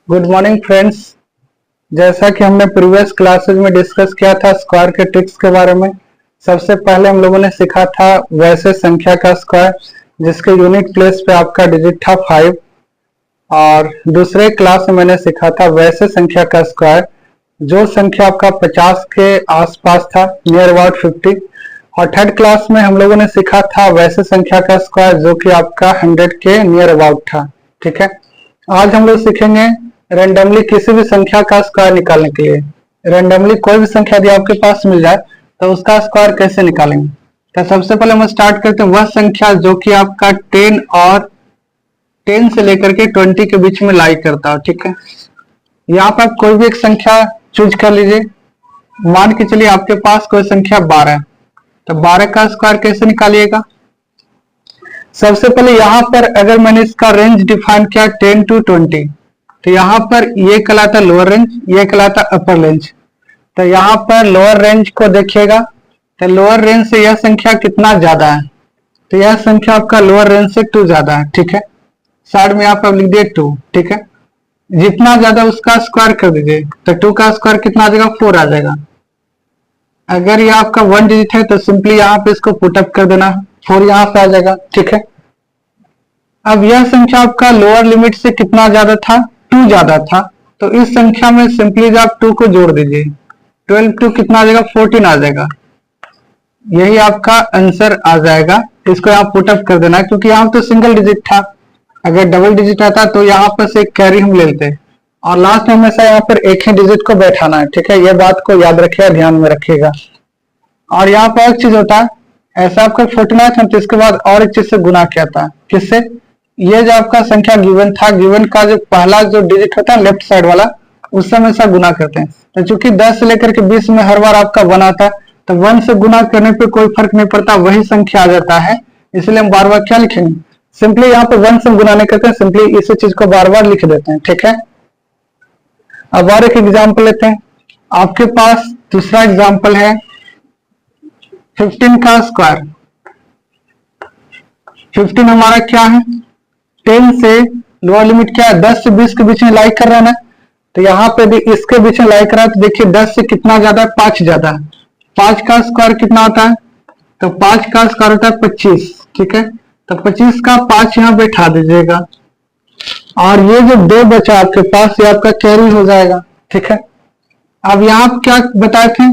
Good morning friends. जैसा कि हमने प्रीवियस क्लासेज में डिस्कस किया था स्क्वायर के ट्रिक्स के बारे में। सबसे पहले हम लोगों ने सीखा था वैसे संख्या का स्क्वायर जिसके यूनिट प्लेस पे आपका डिजिट था 5, और दूसरे क्लास में मैंने सीखा था वैसे संख्या का स्क्वायर जो संख्या आपका 50 के आसपास था, नियर अबाउट 50। और थर्ड क्लास में हम लोगों ने सीखा था वैसे संख्या का स्क्वायर जो कि आपका 100 के नियर अबाउट था। ठीक है, आज हम लोग सीखेंगे रैंडमली किसी भी संख्या का स्क्वायर निकालने के लिए। रैंडमली कोई भी संख्या यदि आपके पास मिल जाए तो उसका स्क्वायर कैसे निकालेंगे। तो सबसे पहले हम स्टार्ट करते हैं वह संख्या जो कि आपका 10 और 10 से लेकर के 20 के बीच में लाई करता हो। ठीक है, यहाँ पर आप कोई भी एक संख्या चूज कर लीजिए। मान के चलिए आपके पास कोई संख्या 12 है, तो 12 का स्क्वायर कैसे निकालिएगा। सबसे पहले यहाँ पर अगर मैंने इसका रेंज डिफाइन किया 10 to 20, तो यहाँ पर ये कहलाता लोअर रेंज, ये कहलाता अपर रेंज। तो यहाँ पर लोअर रेंज को देखिएगा, तो लोअर रेंज से यह संख्या कितना ज्यादा है, तो यह संख्या आपका लोअर रेंज से 2 ज्यादा है। ठीक है, साइड में यहाँ पर लिख दिए 2। ठीक है, जितना ज्यादा उसका स्क्वायर कर दीजिए, तो 2 का स्क्वायर कितना आ जाएगा, 4 आ जाएगा। अगर ये आपका 1 डिजिट है तो सिंपली यहाँ पे इसको पुटअप कर देना, 4 यहाँ पे आ जाएगा। ठीक है, अब यह संख्या आपका लोअर लिमिट से कितना ज्यादा था, 2 ज्यादा था, तो इस संख्या में सिंपली आप 2 को जोड़ दीजिए, 12 2 कितना आ जाएगा, 14 आ जाएगा। यही आपका आंसर आ जाएगा। इसको यहाँ पुटअप कर देना, क्योंकि यहाँ तो सिंगल डिजिट था, अगर डबल डिजिट आता तो यहाँ पर से एक कैरी हम ले लेते, और लास्ट में हमेशा यहाँ पर एक ही डिजिट को बैठाना है। ठीक है, यह बात को याद रखिएगा, ध्यान में रखिएगा। और यहाँ पर एक चीज होता है, ऐसा आपका 49 था तो इसके बाद और एक चीज से गुना किया था। किससे? ये जो आपका संख्या गिवन था, गिवन का जो पहला जो डिजिट होता है लेफ्ट साइड वाला, उससे हमेशा गुना करते हैं। तो चूंकि 10 से लेकर के 20 में हर बार आपका 1 आता है, तो 1 से गुना करने पे कोई फर्क नहीं पड़ता, वही संख्या आ जाता है। इसलिए हम बार बार क्या लिखेंगे, सिंपली यहाँ पे 1 से गुना नहीं करते हैं, सिंपली इसी चीज को बार बार लिख देते हैं। ठीक है, अब और एक एग्जाम्पल लेते हैं। आपके पास दूसरा एग्जाम्पल है 15 का स्क्वायर। 15 हमारा क्या है, 10 से लोअर लिमिट क्या है, 10 से 20 के बीच में लाई कर रहा है ना। तो यहाँ पे भी इसके बीच में लाई कर रहा है, तो देखिए 10 से कितना ज्यादा है, 5 ज्यादा है। 5 का स्क्वायर कितना आता है, तो 5 का स्क्वायर होता है 25। ठीक है, तो 25 का 5 यहाँ बैठा दीजिएगा, और ये जो 2 बचा आपके पास ये आपका कैरी हो जाएगा। ठीक है, अब यहाँ क्या बताए थे,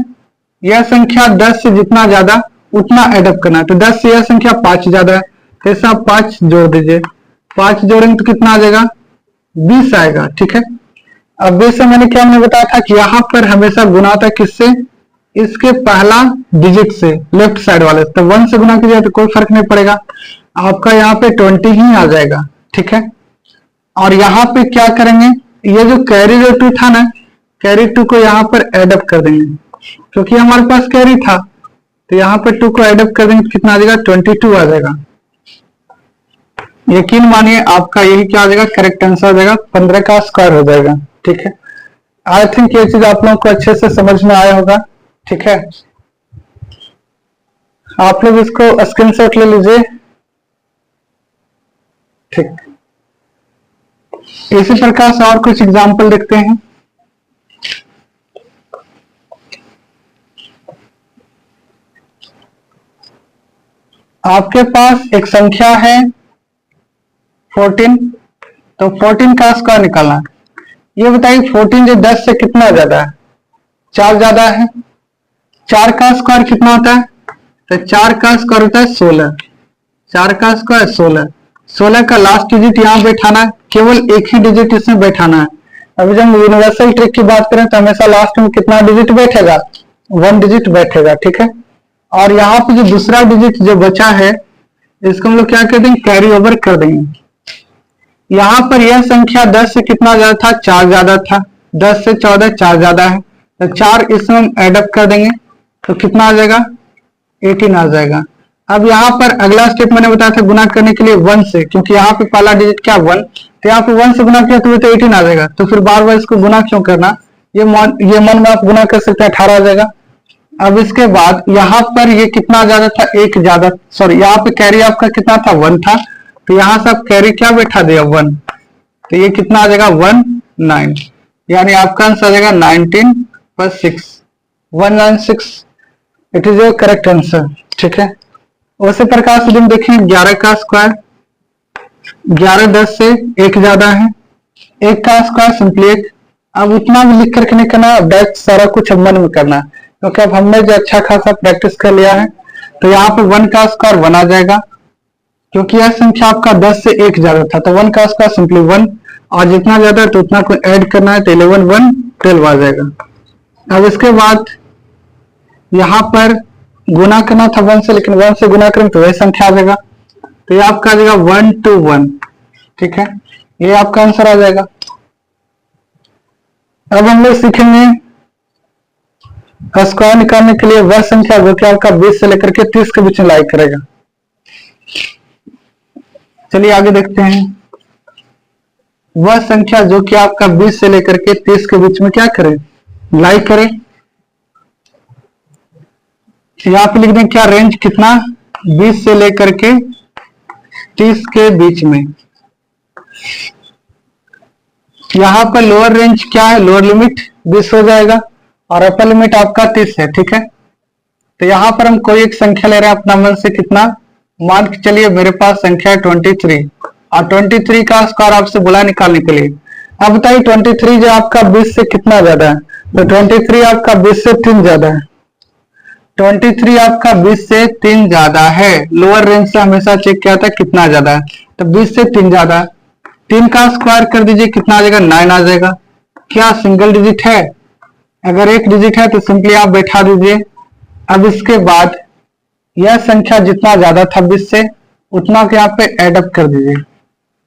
यह संख्या 10 से जितना ज्यादा उतना एडअप करना है। तो 10 से यह संख्या 5 ज्यादा है, तो इससे आप 5 जोड़ दीजिए, 5 जोड़ेंगे तो कितना आ जाएगा, 20 आएगा। ठीक है, अब वैसे मैंने क्या बताया था कि यहाँ पर हमेशा गुना होता है किससे, इसके पहला डिजिट से, लेफ्ट साइड वाले। तो 1 से गुना कीजिए तो कोई फर्क नहीं पड़ेगा, आपका यहाँ पे 20 ही आ जाएगा। ठीक है, और यहाँ पे क्या करेंगे, ये जो कैरी जो 2 था ना, कैरी 2 को यहाँ पर एडअप कर देंगे, क्योंकि हमारे पास कैरी था, तो यहाँ पर 2 को एडअप कर देंगे तो कितना आ जाएगा, 22 आ जाएगा। यकीन मानिए आपका यही क्या आ जाएगा, करेक्ट आंसर आ जाएगा, 15 का स्क्वायर हो जाएगा। ठीक है, आई थिंक ये चीज आप लोगों को अच्छे से समझ में आया होगा। ठीक है, आप लोग इसको स्क्रीनशॉट ले लीजिए। ठीक, इसी प्रकार से और कुछ एग्जाम्पल देखते हैं। आपके पास एक संख्या है 14, तो 14 का स्क्वायर निकालना है। ये बताइए 14 जो 10 से कितना ज्यादा है, 4 ज्यादा है। 4 का स्क्वायर कितना होता है, तो 4 का स्क्वायर होता है 16। 4 का स्क्वायर 16, 16 का लास्ट डिजिट यहाँ बैठाना है, केवल एक ही डिजिट इसमें बैठाना है। अभी जब यूनिवर्सल ट्रिक की बात करें तो हमेशा लास्ट में कितना डिजिट बैठेगा, 1 डिजिट बैठेगा। ठीक है, और यहाँ पे जो दूसरा डिजिट जो बचा है इसको हम लोग क्या कर देंगे, कैरी ओवर कर देंगे। यहाँ पर यह संख्या 10 से कितना ज्यादा था, 4 ज्यादा था। 10 से 14 4 ज्यादा है, तो 4 इसमें हम एडअप कर देंगे तो कितना आ जाएगा, 18 आ जाएगा। अब यहाँ पर अगला स्टेप मैंने बताया था गुना करने के लिए 1 से, क्योंकि यहाँ पे पहला डिजिट क्या 1, तो यहाँ पे 1 से गुना किया तो 18 आ जाएगा। तो फिर बार बार इसको गुना क्यों करना, ये मन में आप गुना कर सकते हैं, 18 आ जाएगा। अब इसके बाद यहाँ पर ये कितना ज्यादा था, 1 ज्यादा, सॉरी यहाँ पे कैरी आपका कितना था, 1 था, तो यहाँ से आप कैरी क्या बैठा दिया, 1, तो ये कितना आ जाएगा, 1 9, यानी आपका आंसर आ जाएगा 19 + 6, 196। It is your correct answer. ठीक है, उसी प्रकार से हम देखें 11 का स्क्वायर, 11 10 से 1 ज्यादा है, 1 का स्क्वायर सिंपली 1। अब उतना भी लिख करके नहीं करना, बैक सारा कुछ अब मन में करना, क्योंकि अब हमने जो अच्छा खासा प्रैक्टिस कर लिया है। तो यहाँ पे 1 का स्क्वायर 1 आ जाएगा, क्योंकि यह संख्या आपका 10 से 1 ज्यादा था, तो 1 का स्क्वायर सिंपली 1, और जितना ज्यादा है तो उतना को ऐड करना है, तो 11 1 12 आ जाएगा। अब इसके बाद यहाँ पर गुना करना था 1 से, लेकिन 1 से गुना करें तो वही संख्या आ जाएगा, तो ये आपका आ जाएगा 1 2 1। ठीक है, ये आपका आंसर आ जाएगा। अब हम लोग सीखेंगे स्क्वायर निकालने के लिए वह संख्या जो कि आपका 20 से लेकर के 30 के बीच में लाई करेगा। चलिए आगे देखते हैं। वह संख्या जो कि आपका 20 से लेकर के 30 के बीच में क्या करे, लाई करे। यहाँ पे लिख दें क्या, रेंज कितना, 20 से लेकर के 30 के बीच में। यहाँ पर लोअर रेंज क्या है, लोअर लिमिट 20 हो जाएगा, और अपर लिमिट आपका 30 है। ठीक है, तो यहाँ पर हम कोई एक संख्या ले रहे हैं अपना मन से, कितना, मान के चलिए मेरे पास संख्या है 23, और 23 का स्क्वायर आपसे बोला निकालने के लिए। अब बताइए 23 जो आपका 20 से कितना ज्यादा है, तो 23 आपका 20 से 3 ज्यादा है। 23 आपका 20 से 3 ज्यादा है, लोअर रेंज से हमेशा चेक किया था कितना ज्यादा है, तो 20 से 3 ज्यादा है। 3 का स्क्वायर कर दीजिए, कितना आ जाएगा, 9 आ जाएगा। क्या सिंगल डिजिट है, अगर एक डिजिट है तो सिंपली आप बैठा दीजिए। अब इसके बाद यह संख्या जितना ज्यादा था 20 से, उतना के यहाँ पे एड अप कर दीजिए।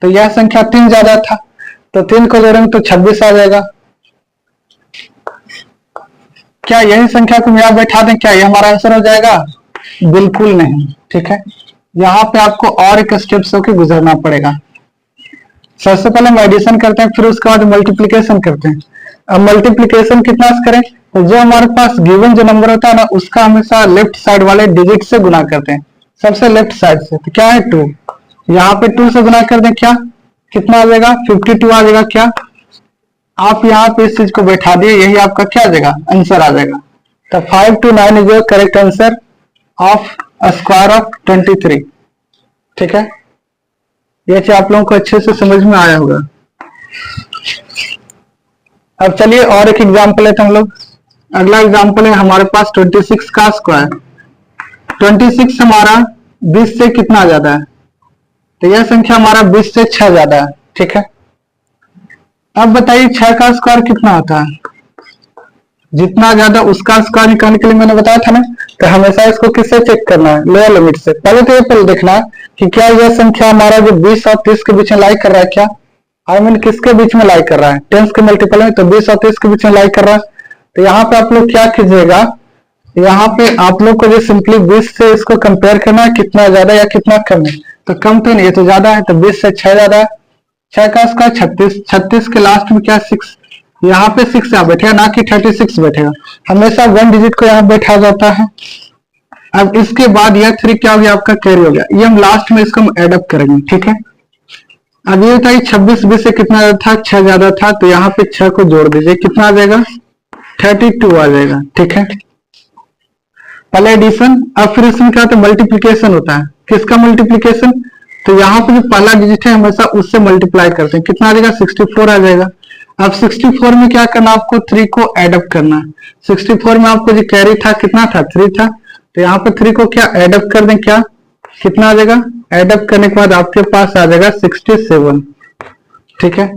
तो यह संख्या 3 ज्यादा था, तो 3 को जोड़ेंगे तो 26 आ जाएगा। क्या यही संख्या को यहाँ बैठा दें, क्या यह हमारा आंसर हो जाएगा, बिल्कुल नहीं। ठीक है, यहाँ पे आपको और एक स्टेप्स होकर गुजरना पड़ेगा। सबसे पहले हम एडिशन करते हैं, फिर उसके बाद मल्टीप्लिकेशन करते हैं। अब मल्टीप्लिकेशन कितना से करें, तो जो हमारे पास गिवन जो नंबर होता है ना, उसका हमेशा लेफ्ट साइड वाले डिजिट से गुना करते हैं, सबसे लेफ्ट साइड से। तो क्या है 2, यहाँ पे 2 से गुना कर दें, क्या कितना आ जाएगा, 52 आ जाएगा। क्या आप यहाँ पे इस चीज को बैठा दिए, यही आपका क्या आ जाएगा, आंसर आ जाएगा। तो 5 to 9 is your correct answer of square of 23। ठीक है, ये चीज आप लोगों को अच्छे से समझ में आया होगा। अब चलिए और एक एग्जांपल लेते हैं हम लोग। अगला एग्जांपल है हमारे पास 26 का स्क्वायर। 26 हमारा 20 से कितना ज्यादा है, तो यह संख्या हमारा 20 से 6 ज्यादा है। ठीक है, अब बताइए 6 का स्क्वायर कितना होता है, जितना ज्यादा उसका स्क्वायर निकालने के लिए मैंने बताया था ना, तो हमेशा इसको किससे चेक करना है, लोअर लिमिट से। पहले तो ये पहले देखना है कि क्या यह संख्या हमारा जो 20 और 30 के बीच में लाई कर रहा है, क्या आई मीन किसके बीच में लाई कर रहा है, 10 के मल्टीपल में, तो 20 और 30 के बीच में लाई कर रहा है। तो यहाँ पे आप लोग क्या कीजिएगा, यहाँ पे आप लोग को जो सिंपली 20 से इसको कंपेयर करना है, कितना ज्यादा या कितना कम है। तो कम तो नहीं, ये तो ज्यादा है, तो 20 से 6 ज्यादा है। 6 का स्क्वायर 36, 36 के लास्ट में क्या 6, यहाँ पे 6 यहाँ बैठेगा, ना कि 36 बैठेगा। हमेशा 1 डिजिट को यहाँ बैठा जाता है। अब इसके बाद यह 3 क्या हो गया, आपका कैरी हो गया। ये हम लास्ट में इसको हम एड अप करेंगे। ठीक है, अब ये बताइए 26 20 से कितना ज्यादा था, 6 ज्यादा था, तो यहाँ पे 6 को जोड़ दीजिए, कितना आ जाएगा, 32 आ जाएगा। ठीक है, पहले एडिशन, अब फिर इसमें क्या होता है, मल्टीप्लीकेशन होता है। किसका मल्टीप्लीकेशन, तो यहाँ पे जो पहला डिजिट है हमेशा उससे मल्टीप्लाई करते हैं, कितना आ जाएगा, 64 आ जाएगा। अब 64 में क्या करना, आपको 3 को एड अप करना है। 64 में आपको जो कैरी था कितना था, 3 था, तो यहाँ पे 3 को क्या एड अप कर दें, क्या कितना आ जाएगा, एड अप करने के बाद आपके पास आ जाएगा 67। ठीक है,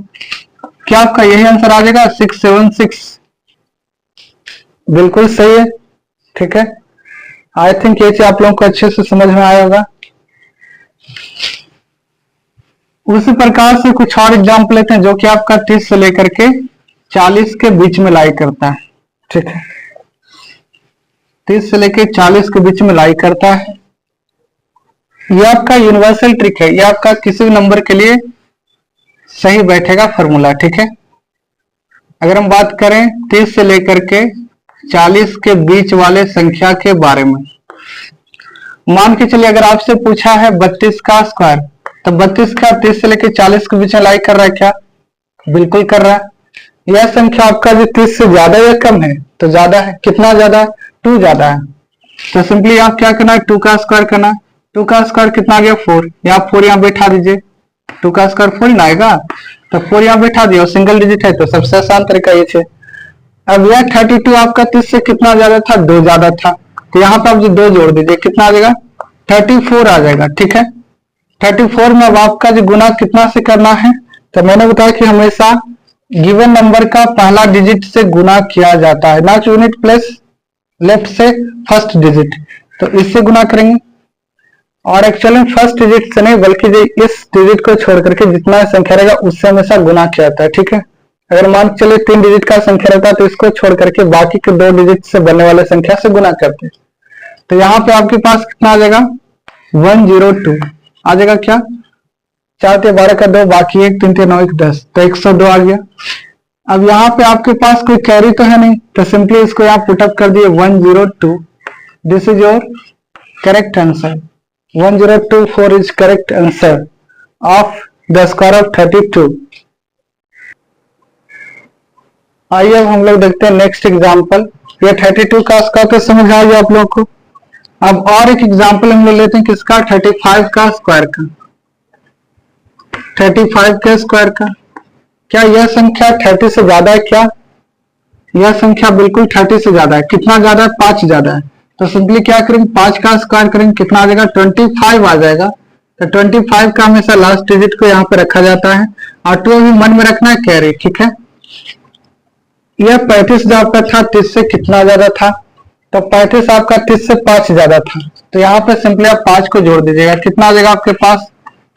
क्या आपका यही आंसर आ जाएगा 676, बिल्कुल सही है। ठीक है, आई थिंक ये चीज आप लोगों को अच्छे से समझ में आया होगा। उसी प्रकार से कुछ और एग्जाम्पल लेते हैं जो कि आपका 30 से लेकर के 40 के बीच में लाई करता है। ठीक है, 30 से लेकर 40 के बीच में लाई करता है। यह आपका यूनिवर्सल ट्रिक है, यह आपका किसी भी नंबर के लिए सही बैठेगा फॉर्मूला। ठीक है, अगर हम बात करें 30 से लेकर के 40 के बीच वाले संख्या के बारे में, मान के चलिए अगर आपसे पूछा है 32 का स्क्वायर, तो 32 का 30 से लेकर 40 के बीच में लाई कर रहा है, क्या बिल्कुल कर रहा है। यह संख्या आपका जो 30 से ज्यादा या कम है, तो ज्यादा है। कितना ज्यादा? 2 ज्यादा है। तो सिंपली आप क्या करना है, 2 का स्क्वायर करना। 2 का स्क्वायर कितना आ गया? 4। या 4 यहाँ बैठा दीजिए, 2 का स्क्वायर 4 ना आएगा, तो 4 यहाँ बैठा दिया, सिंगल डिजिट है तो सबसे आसान तरीका ये है। अब यह 32 आपका 30 से कितना ज्यादा था? 2 ज्यादा था, तो यहाँ पे आप जो 2 जोड़ दीजिए, कितना आ जाएगा? 34 आ जाएगा। ठीक है, 34 में अब आपका जो गुना कितना से करना है, तो मैंने बताया कि हमेशा गिवन नंबर का पहला डिजिट से गुना किया जाता है, नॉट यूनिट प्लस लेफ्ट से फर्स्ट डिजिट, तो इससे गुना करेंगे। और एक्चुअली में फर्स्ट डिजिट से नहीं, बल्कि इस डिजिट को छोड़ करके जितना संख्या रहेगा उससे हमेशा गुना किया जाता है। ठीक है, अगर मान के चलिए 3 डिजिट का संख्या रहता है तो इसको छोड़ करके बाकी के 2 डिजिट से बनने वाले संख्या से गुना करते हैं। तो यहाँ पे आपके पास कितना आ जाएगा? 102 आ जाएगा। क्या? 4 ते 12 का 2, बाकी 1 3 9 1 10, तो 102 आ गया। अब यहाँ पे आपके पास कोई कैरी तो है नहीं, तो सिंपली इसको यहाँ पुटअप कर दिए 102। This is your correct answer. 1024 is correct answer of the square of 32। आइए अब हम लोग देखते हैं नेक्स्ट एग्जाम्पल। ये 32 का स्क्वायर तो समझ आ गया आप लोगों को। अब और एक एग्जाम्पल हम लोग लेते हैं किसका? 35 का स्क्वायर का। 35 के स्क्वायर का। क्या यह संख्या 30 से ज्यादा है? क्या यह संख्या बिल्कुल 30 से ज्यादा है? कितना ज्यादा है? 5 ज्यादा है। तो सिंपली क्या करेंगे, 5 का स्क्वायर करेंगे, कितना आ जाएगा? 25 आ जाएगा। तो 25 का हमेशा लास्ट डिजिट को यहाँ पे रखा जाता है, और 2 अभी मन में रखना है कैरी। ठीक है, यह 35 जो आपका था 30 से कितना ज्यादा था? तो 35 आपका 30 से 5 ज्यादा था, तो यहाँ पे सिंपली आप 5 को जोड़ दीजिएगा, कितना आ जाएगा आपके पास?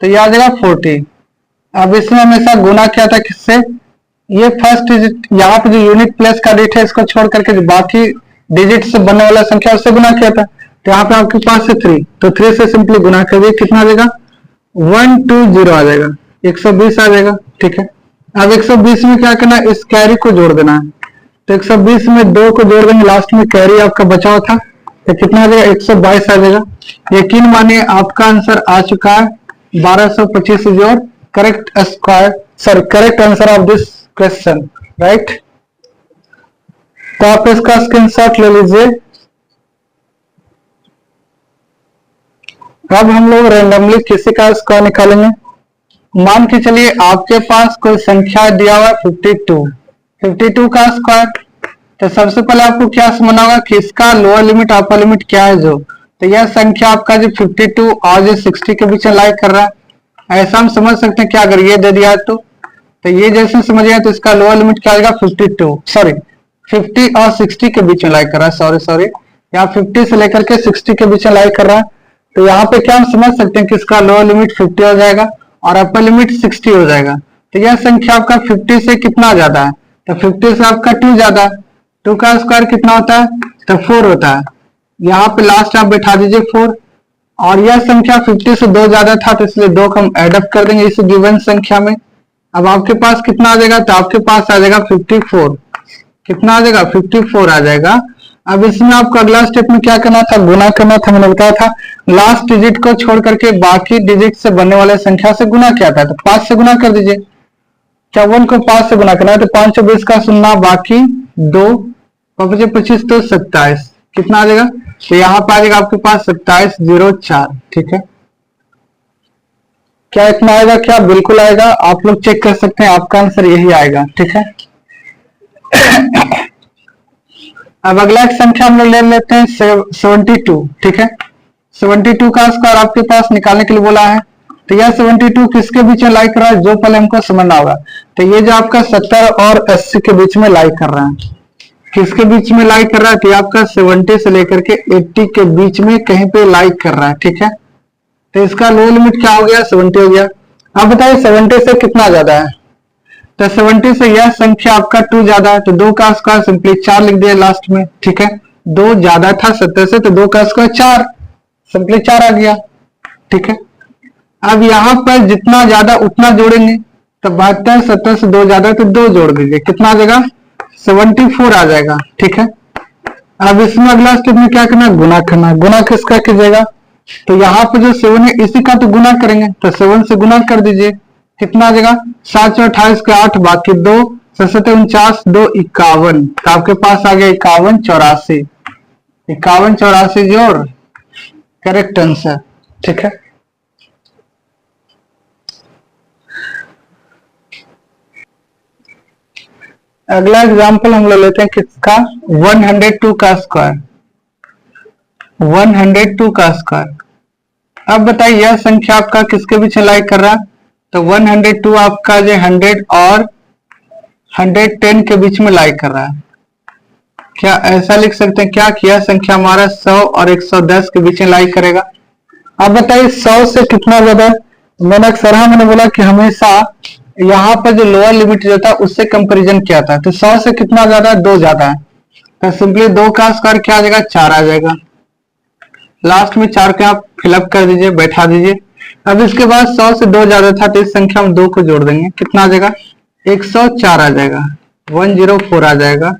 तो यह आ जाएगा 40। अब इसमें हमेशा गुना क्या था? किससे? ये फर्स्ट डिजिट, यहाँ पे जो यूनिट प्लेस का डिजिट है इसको छोड़ करके जो बाकी डिजिट से बनने वाला संख्या उससे गुना किया था, तो यहाँ पे आपके पास है 3, तो 3 से सिंपली गुना कर दिए, कितना आ जाएगा? 120 आ जाएगा, 120 आ जाएगा। ठीक है, अब 120 में क्या करना है? इस कैरी को जोड़ देना है, तो 120 में 2 को जोड़ देंगे, लास्ट में कैरी आपका बचा हुआ था, तो कितना आ जाएगा? 122 आ जाएगा। यकीन मानिए आपका आंसर आ चुका है 1225 is your correct square, sorry correct answer of this question, right. तो आप इसका स्क्रीनशॉट ले लीजिए। अब हम लोग रैंडमली किसी का स्क्वायर निकालेंगे। मान के चलिए आपके पास कोई संख्या दिया हुआ है 52 का स्क्वायर, तो सबसे पहले आपको क्या समझना होगा कि इसका लोअर लिमिट अपर लिमिट क्या है जो, तो यह संख्या आपका जो 52 और जो 60 के बीच में लाई कर रहा है, ऐसा हम समझ सकते हैं कि अगर ये दे दिया तो ये जैसे समझ आए तो इसका लोअर लिमिट क्या आएगा? 50 और 60 के बीच में लाई कर रहा है, सॉरी यहाँ 50 से लेकर के 60 के बीच में लाई कर रहा है, तो यहाँ पे क्या हम समझ सकते हैं कि इसका लोअर लिमिट 50 हो जाएगा और अपर लिमिट 60 हो जाएगा। तो यह संख्या आपका 50 से कितना ज्यादा है? तो 50 से आपका 2 ज्यादा। 2 का स्क्वायर कितना होता है? तो 4 होता है। यहाँ पे लास्ट आप बैठा दीजिए 4, और यह संख्या 50 से 2 ज्यादा था, तो इसलिए 2 को हम एड अप कर देंगे इस गिवन संख्या में। अब आपके पास कितना आ जाएगा? तो आपके पास आ जाएगा 54। कितना आ जाएगा? 54 आ जाएगा। अब इसमें आपको अगला स्टेप में क्या करना था? गुना करना था। मैंने बताया था लास्ट डिजिट को छोड़ करके बाकी डिजिट से बनने वाले संख्या से गुना किया था, तो 5 से गुना कर दीजिए। 54 को 5 से गुना करना है, तो 520 का 0 बाकी 2 5 25 तो 27, कितना आ जाएगा? तो यहाँ पे आ जाएगा आपके पास 2704। ठीक है, क्या इतना आएगा? क्या बिल्कुल आएगा, आप लोग चेक कर सकते हैं, आपका आंसर यही आएगा। ठीक है, अब अगला एक संख्या हम लोग ले लेते हैं 72। ठीक है, 72 का स्क्वायर आपके पास निकालने के लिए बोला है, तो यह 72 किसके बीच में लाई कर रहा है जो पहले हमको समझना होगा। तो ये जो आपका 70 और 80 के बीच में लाई कर रहा है, किसके बीच में लाई कर रहा है? तो आपका 70 से लेकर के 80 के बीच में कहीं पे लाई कर रहा है। ठीक है, तो इसका लो लिमिट क्या हो गया? 70 हो गया। अब बताइए 70 से कितना ज्यादा है? तो 70 से यह संख्या आपका 2 ज्यादा है, तो 2 का स्क्वायर सिंपली 4 लिख दिया लास्ट में। ठीक है, 2 ज्यादा था 70 से, तो 2 का स्क्वायर 4, सिंपली 4 आ गया। ठीक है, अब यहाँ पर जितना ज्यादा उतना जोड़ेंगे, तो 72 70 से 2 ज्यादा, तो 2 जोड़ दीजिए, कितना आ जाएगा? 74 आ जाएगा। ठीक है, अब इसमें अगला स्टेप में क्या करना है? गुना करना है। गुना किसका कीजिएगा? तो यहाँ पे जो 7 है इसी का तो गुना करेंगे, तो 7 से गुना कर दीजिए, कितना आ जाएगा? 7 और 28 के 8 बाकी 2 सबसे तो 49 2 51, तो आपके पास आ गया 51 84, 51 84 जोड़ करेक्ट आंसर। ठीक है, अगला एग्जांपल हम लोग लेते हैं किसका, 102 का स्क्वायर, 102 का स्क्वायर। अब बताइए यह संख्या आपका किसके बीच लाई कर रहा है, तो 102 आपका जो 100 और 110 के बीच में लाई कर रहा है। क्या ऐसा लिख सकते हैं क्या कि यह संख्या हमारा 100 और 110 के बीच में लाई करेगा। अब बताइए 100 से कितना ज्यादा, मैंने अक्सर मैंने बोला कि हमेशा यहाँ पर जो लोअर लिमिट जो था उससे कंपैरिजन किया था, तो 100 से कितना ज्यादा, 2 ज्यादा है, तो सिंपली 2 का स्क्वायर क्या आ जाएगा, 4 आ जाएगा। लास्ट में 4 के आप फिलअप कर दीजिए, बैठा दीजिए। अब इसके बाद 100 से 2 ज्यादा था तो इस संख्या में 2 को जोड़ देंगे, कितना आ जाएगा, 104 आ जाएगा, 104 आ जाएगा।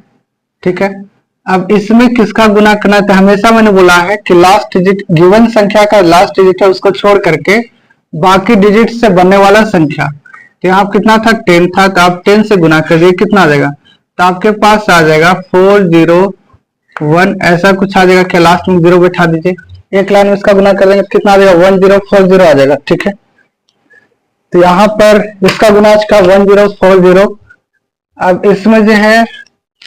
ठीक है, अब इसमें किसका गुना करना है, तो हमेशा मैंने बोला है कि लास्ट डिजिट गिवन संख्या का लास्ट डिजिट है उसको छोड़ करके बाकी डिजिट से बनने वाला संख्या, तो यहाँ कितना था, 10 था, तो आप 10 से गुना कर दिए, कितना आ जाएगा, तो आपके पास आ जाएगा 401 ऐसा कुछ आ जाएगा। क्या लास्ट में 0 बैठा दीजिए, एक लाइन में इसका गुना कर देंगे, कितना आ जाएगा, 1040 आ जाएगा। ठीक है, तो यहाँ पर इसका गुना आज का 1040। अब इसमें जो है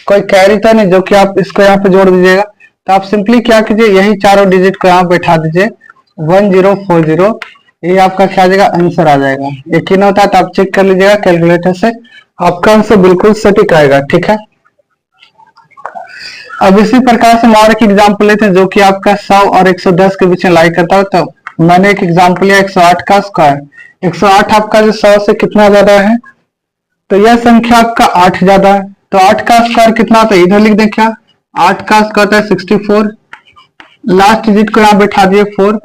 कोई कैरी तो नहीं जो कि आप इसको यहाँ पे जोड़ दीजिएगा, तो आप सिंपली क्या कीजिए, यही चारों डिजिट को यहाँ बैठा दीजिए 1040, ये आपका क्या आ जाएगा, आंसर आ जाएगा। यकीन होता है तो आप चेक कर लीजिएगा कैलकुलेटर से, आपका आंसर बिल्कुल सटीक आएगा। ठीक है, अब इसी प्रकार से हम और एक एग्जाम्पल लेते हैं जो कि आपका 100 और 110 के बीच में लाई करता है। तो मैंने एक एग्जाम्पल लिया 108 का स्क्वायर, 108 आपका जो 100 से कितना ज्यादा है, तो यह संख्या आपका 8 ज्यादा है, तो 8 का स्क्वायर कितना होता है, इधर लिख दें क्या, 8 का स्क्वायर होता है 64, लास्ट डिजिट को यहाँ बैठा दिए 4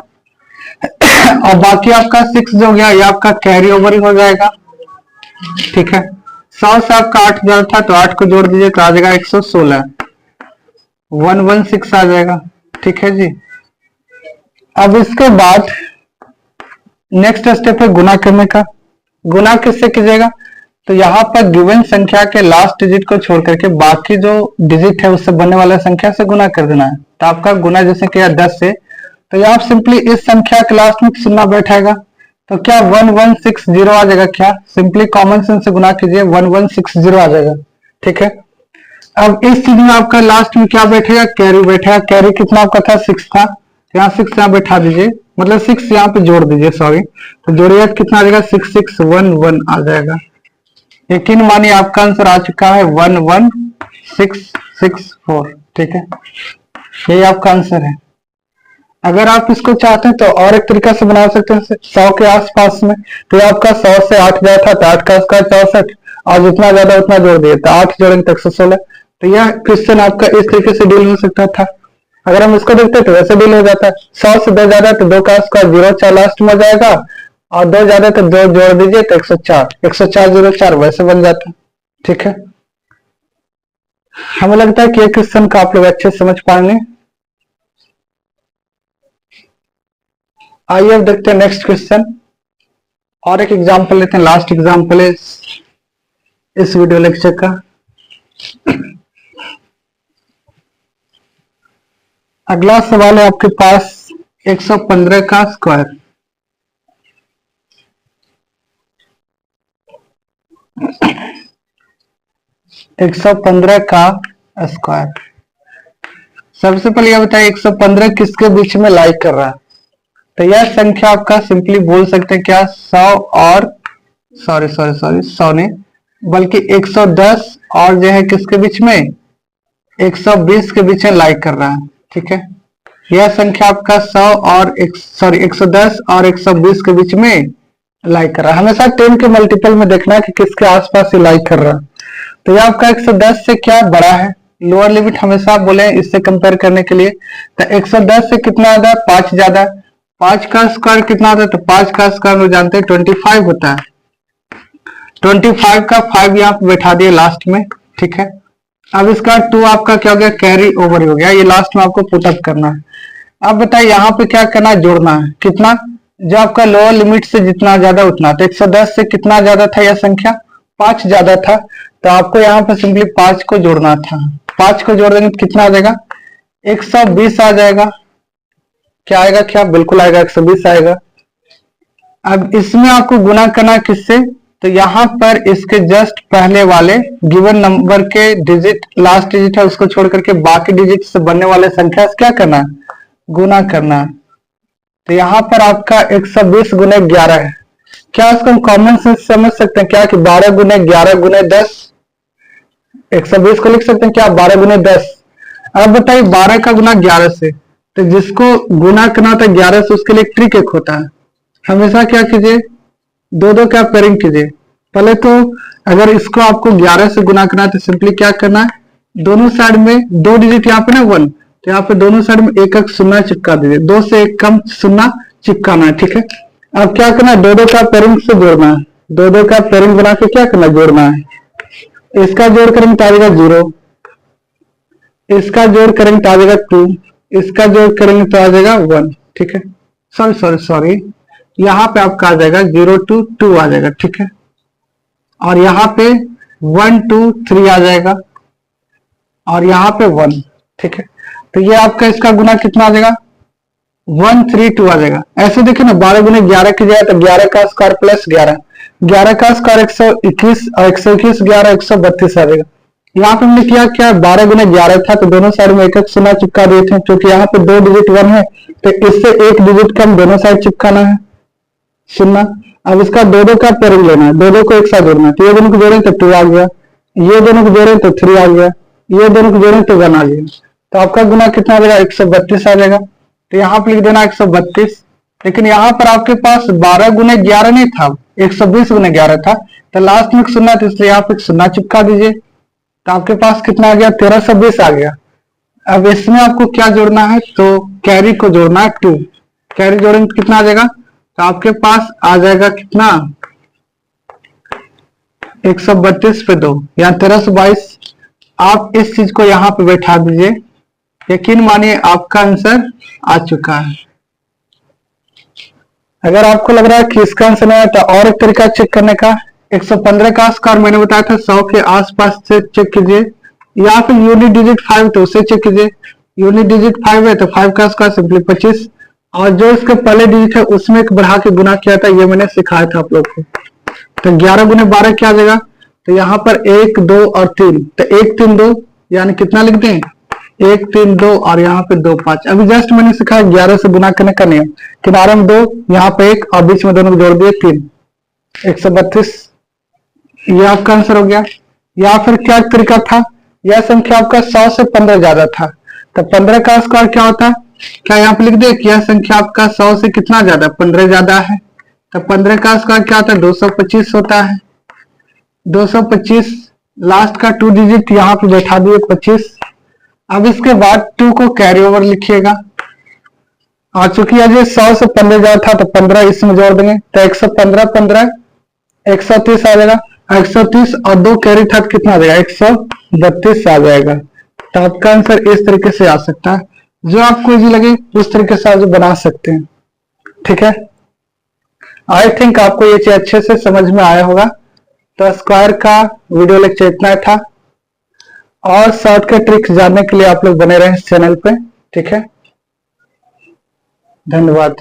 और बाकी आपका 6 जो गया ये आपका कैरी ओवर हो जाएगा। ठीक है, 100 से आपका 8 ज्यादा था तो 8 को जोड़ दीजिए तो आ जाएगा 116, 116 आ जाएगा। ठीक है जी, अब इसके बाद नेक्स्ट स्टेप है गुना करने का। गुना किससे कीजिएगा, तो यहाँ पर गिवन संख्या के लास्ट डिजिट को छोड़ करके बाकी जो डिजिट है उससे बनने वाला संख्या से गुना कर देना है। तो आपका गुना जैसे किया 10 से, तो यहाँ सिंपली इस संख्या के लास्ट में शून्य बैठेगा, तो क्या 1160 आ जाएगा, क्या सिंपली कॉमन सेंस से गुना कीजिए 1160 आ जाएगा। ठीक है, अब इस चीज में आपका लास्ट में क्या बैठेगा, कैरी बैठेगा। कैरी कितना आपका था, 6 था, यहाँ 6 यहाँ बैठा दीजिए, मतलब 6 यहाँ पे जोड़ दीजिए, सॉरी, तो जोड़िए कितना आ जाएगा, 6611 आ जाएगा। यकीन मानिए आपका आंसर आ चुका है 11664। ठीक है, यही आपका आंसर है। अगर आप इसको चाहते हैं तो और एक तरीका से बना सकते हैं 100 के आसपास में, तो आपका 100 से 8 गया था तो 8 का स्क्वायर 64 और जितना ज्यादा उतना जोड़ दिए तो 8 जोड़ेंगे तो 116। तो यह क्वेश्चन आपका इस तरीके से डील हो सकता था। अगर हम इसको देखते तो वैसे डील हो जाता है, 100 से 2 ज्यादा तो 2 का स्क्वायर 04 लास्ट में जाएगा और 2 ज्यादा तो 2 जोड़ दीजिए तो 104, 104 वैसे बन जाता है। ठीक है, हमें लगता है कि ये क्वेश्चन को आप लोग अच्छे समझ पाएंगे। आइए अब देखते हैं नेक्स्ट क्वेश्चन, और एक एग्जांपल लेते हैं, लास्ट एग्जांपल है इस वीडियो लेक्चर का। अगला सवाल है आपके पास 115 का स्क्वायर। एक 115 का स्क्वायर, सबसे पहले यह बताइए 115 किसके बीच में लाई कर रहा है। तो यह संख्या आपका सिंपली बोल सकते हैं क्या, 100 और सॉरी 100 नहीं बल्कि 110 और जो है किसके बीच में, 120 के बीच में लाई कर रहा है। ठीक है, यह संख्या आपका 100 और 110 और 120 के बीच में लाई कर रहा है। हमेशा 10 के मल्टीपल में देखना है कि किसके आसपास ये लाई कर रहा है। तो यह आपका 110 से क्या बड़ा है, लोअर लिमिट हमेशा बोले इससे कंपेयर करने के लिए। तो 110 से कितना ज्यादा, 5 ज्यादा, 5 का स्क्वायर कितना होता है, तो 5 का स्क्वायर हम जानते हैं 25 होता है, 25 का 5 यहाँ पे बैठा दिए लास्ट में। ठीक है, अब इसका 2 आपका क्या हो गया, कैरी ओवर हो गया, ये लास्ट में आपको पुटअप करना है। अब बताइए यहाँ पे क्या करना है, जोड़ना है, कितना, जो आपका लोअर लिमिट से जितना ज्यादा उतना, तो 110 से कितना ज्यादा था यह संख्या, 5 ज्यादा था, तो आपको यहाँ पर सिंपली 5 को जोड़ना था। 5 को जोड़ देंगे तो कितना आ जाएगा, 120 आ जाएगा। क्या आएगा, क्या बिल्कुल आएगा, 120 आएगा। अब इसमें आपको गुना करना किससे, तो यहाँ पर इसके जस्ट पहले वाले गिवन नंबर के डिजिट, लास्ट डिजिट है उसको छोड़ करके बाकी डिजिट से बनने वाले संख्या से क्या करना है, गुना करना है। तो यहाँ पर आपका 120 गुने 11 है। क्या इसको हम कॉमन सेंस समझ सकते हैं क्या, कि 12 गुने 11 गुने 10, 120 को लिख सकते हैं क्या, 12 गुने 10। अब बताइए 12 का गुना 11 से, तो जिसको गुना करना होता है 11 से उसके लिए ट्रिक एक होता है, हमेशा क्या कीजिए, दो दो का पेयरिंग कीजिए। पहले तो अगर इसको आपको 11 से गुना करना है तो सिंपली क्या करना है, दोनों साइड में दो डिजिट यहाँ पे ना 1, तो यहाँ पे दोनों साइड में एक एक शून्य चिपका दीजिए, 2 से एक कम शून्य चिपकाना है, ठीक है। अब क्या करना है, दो दो का पेयरिंग से जोड़ना है, दो दो का पेयरिंग बना के क्या करना है, जोड़ना है। इसका जोड़ करेंगे तो आ जाएगा 0, इसका जोड़ करेंगे तो आ जाएगा 2, इसका जोड़ करेंगे तो आ जाएगा 1, ठीक है। सॉरी यहाँ पे आपका आ जाएगा 0 to 2 आ जाएगा, ठीक है। और यहाँ पे 1 2 3 आ जाएगा, और यहाँ पे 1, ठीक है। तो ये आपका इसका गुना कितना आ जाएगा, 1 3 2 आ जाएगा। ऐसे देखिए ना, 12 गुने 11 की जाए तो 11 का स्क्वायर प्लस 11, 11 का स्क्वायर 121, और 121 11 132 आ जाएगा। यहाँ पे हमने किया क्या, 12 गुने 11 था तो दोनों साइड में एक एक शून्य चिपका दिए थे, क्योंकि यहाँ पे दो डिजिट 1 है तो इससे एक डिजिट कम दोनों साइड चिपकाना है, शून्य। अब इसका दो दो का पेयरिंग लेना है, दो दो को एक साथ जोड़ना है, तो ये दोनों को जोड़ें तो 2 आ गया, ये दोनों को जोड़ें तो 3 आ गया, ये दोनों को जोड़ें तो 1 आ गया। तो आपका गुना कितना आ जाएगा, 132 आ जाएगा। तो यहाँ पे लिख देना 132, लेकिन यहाँ पर आपके पास 12 गुने 11 नहीं था, 120 गुने 11 था, तो लास्ट में शून्य था, इसलिए यहाँ पे शून्य चिपका दीजिए। तो आपके पास कितना आ गया, 1320 आ गया। अब इसमें आपको क्या जोड़ना है, तो कैरी को जोड़ना है 2, कैरी जोड़ेंगे तो कितना आ जाएगा, तो आपके पास आ जाएगा कितना, 132 पे 2 या 1322। आप इस चीज को यहाँ पे बैठा दीजिए, यकीन मानिए आपका आंसर आ चुका है। अगर आपको लग रहा है कि इसका आंसर नहीं है तो और एक तरीका चेक करने का, 115 का स्क्वायर मैंने बताया था 100 के आसपास से चेक कीजिए, या फिर यूनिट डिजिट 5 तो उसे चेक कीजिए। यूनिट डिजिट 5 है तो 5 का स्क्वायर सिंपली 25, और जो इसके पहले डिजिट है उसमें एक बढ़ा के गुना किया था, ये मैंने सिखाया था आप लोग को। तो 11 गुने 12 क्या आ जाएगा, तो यहाँ पर 1 2 और 3, तो 1 3 2 यानी कितना लिखते हैं, 1 3 2, और यहाँ पे 2 5। अभी जस्ट मैंने सिखाया 11 से गुना करने का नियम, किनारे में 2, यहाँ पे 1 और बीच में दोनों को जोड़ दिए 3, 132। ये आपका आंसर हो गया। या फिर क्या तरीका था, यह संख्या आपका 100 से 15 ज्यादा था, तो 15 का स्क्वायर क्या होता है, क्या यहाँ पे लिख दे कि यह संख्या आपका 100 से कितना ज्यादा, 15 ज्यादा है, तो 15 का स्क्वायर क्या होता है, 225 होता है। 225 लास्ट का 2 डिजिट यहाँ पे बैठा दिए 25। अब इसके बाद 2 को कैरी ओवर लिखिएगा, और चूंकि आज 100 से 15 ज्यादा था तो 15 इसमें जोड़ देंगे, तो 115 15 130 आ जाएगा, 130 और 2 कैरी था तो कितना आ जाएगा, 132 आ जाएगा। तो आपका आंसर इस तरीके से आ सकता है, जो आपको इजी लगे उस तरीके से आप बना सकते हैं, ठीक है। आई थिंक आपको ये चीज अच्छे से समझ में आया होगा। तो स्क्वायर का वीडियो लेक्चर इतना था, और शॉर्टकट ट्रिक्स जानने के लिए आप लोग बने रहे इस चैनल पे, ठीक है। धन्यवाद।